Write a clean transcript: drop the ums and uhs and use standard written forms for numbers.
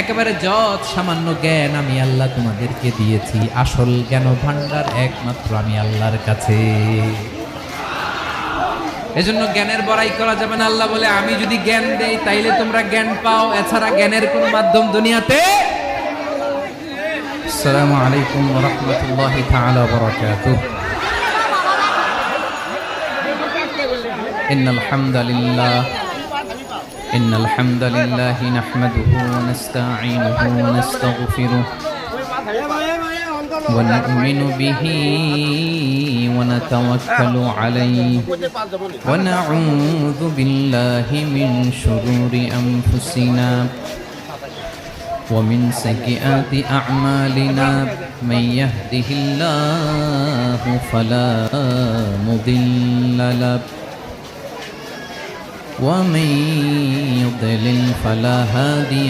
একেবারে যত সামান্য জ্ঞান আমি আল্লাহ তোমাদেরকে দিয়েছি, আসল জ্ঞান ভান্ডার একমাত্র আমি আল্লাহর কাছে। এজন্য জ্ঞানের বড়াই করা যাবে না। আল্লাহ বলে আমি যদি জ্ঞান দেই তাইলে তোমরা জ্ঞান পাও, এছাড়া জ্ঞানের কোনো মাধ্যম দুনিয়াতে। আসসালামু আলাইকুম ওয়া রাহমাতুল্লাহি তাআলা ওয়া বারাকাতুহু। ইন্নাল হামদালিল্লাহ إن الحمد لله نحمده ونستعينه ونستغفره ونؤمن به ونتوكل عليه ونعوذ بالله من شرور أنفسنا ومن سيئات أعمالنا من يهده الله فلا مضل له ومن يضلل فلا هادي